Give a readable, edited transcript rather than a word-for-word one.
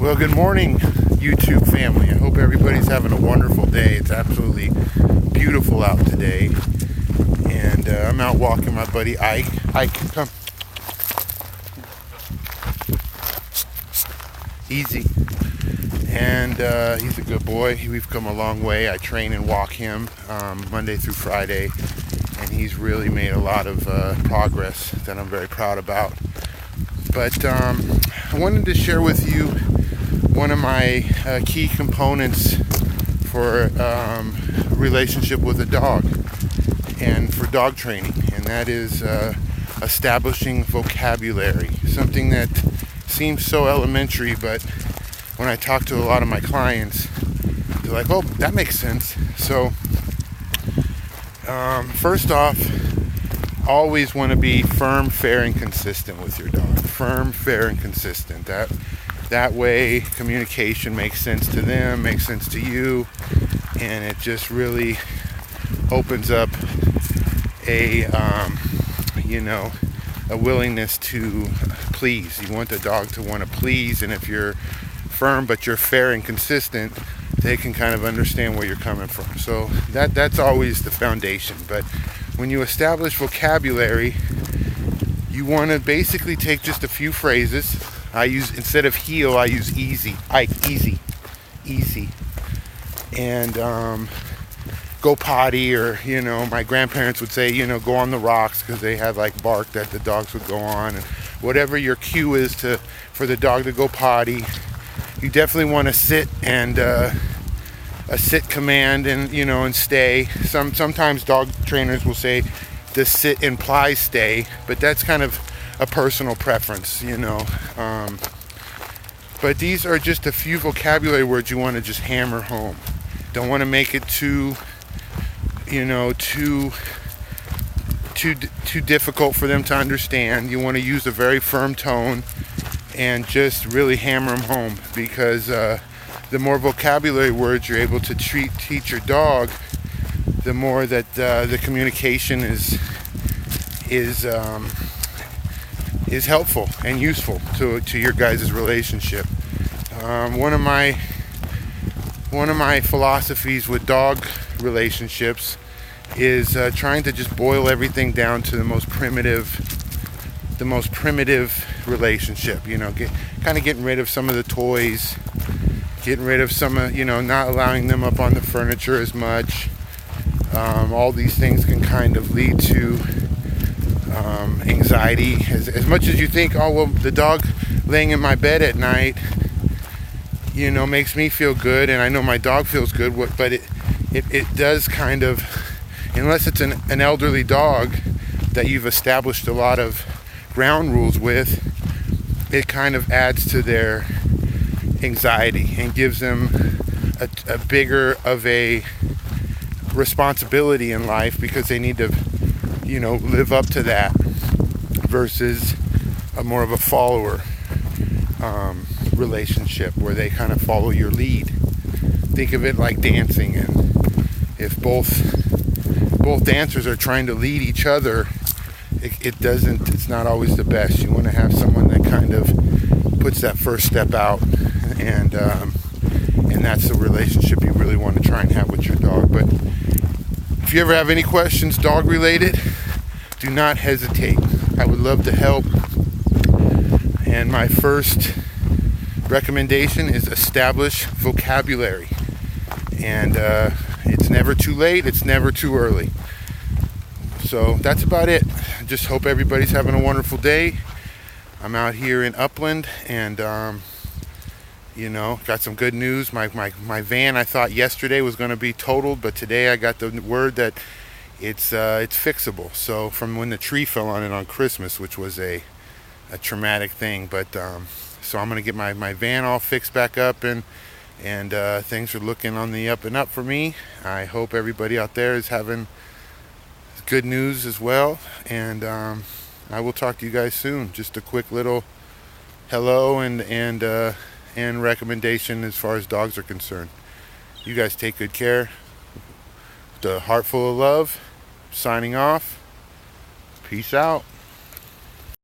Well, good morning, YouTube family. I hope everybody's having a wonderful day. It's absolutely beautiful out today. And I'm out walking my buddy Ike. Ike, come. Easy. And he's a good boy. We've come a long way. I train and walk him Monday through Friday. And he's really made a lot of progress that I'm very proud about. But I wanted to share with you one of my key components for relationship with a dog and for dog training, and that is establishing vocabulary. Something that seems so elementary, but when I talk to a lot of my clients, they're like, oh, that makes sense. So first off, always want to be firm, fair, and consistent with your dog. Firm, fair, and consistent. That way communication makes sense to them, makes sense to you, and it just really opens up a willingness to please. You want the dog to want to please, and if you're firm but you're fair and consistent, they can kind of understand where you're coming from. So that's always the foundation. But when you establish vocabulary, you want to basically take just a few phrases. Instead of heel, I use easy. Ike, easy. And go potty, or, my grandparents would say, go on the rocks, because they had like bark that the dogs would go on. And whatever your cue is for the dog to go potty, you definitely want to sit and a sit command and stay. Sometimes dog trainers will say the sit implies stay, but that's kind of a personal preference, but these are just a few vocabulary words you want to just hammer home. Don't want to make it too difficult for them to understand. You want to use a very firm tone and just really hammer them home, because the more vocabulary words you're able to teach your dog, the more that the communication is helpful and useful to your guys' relationship. One of my philosophies with dog relationships is trying to just boil everything down to the most primitive relationship. Getting rid of some of the toys, getting rid of some of, not allowing them up on the furniture as much. All these things can kind of lead to anxiety. As much as you think, oh, well, the dog laying in my bed at night, makes me feel good, and I know my dog feels good, but it does kind of, unless it's an elderly dog that you've established a lot of ground rules with, it kind of adds to their anxiety and gives them a bigger of a responsibility in life, because they need to live up to that, versus more of a follower relationship where they kind of follow your lead. Think of it like dancing, and if both dancers are trying to lead each other, it's not always the best. You want to have someone that kind of puts that first step out, and that's the relationship you really want to try and have with your dog. But if you ever have any questions dog related, do not hesitate. I would love to help. And my first recommendation is establish vocabulary. And it's never too late. It's never too early. So that's about it. Just hope everybody's having a wonderful day. I'm out here in Upland, and got some good news. My van, I thought yesterday was going to be totaled, but today I got the word that it's fixable. So from when the tree fell on it on Christmas, which was a traumatic thing, but so I'm going to get my van all fixed back up, and things are looking on the up and up for me. I hope everybody out there is having good news as well, and I will talk to you guys soon. Just a quick little hello and recommendation as far as dogs are concerned. You guys take good care. With a heart full of love, signing off. Peace out.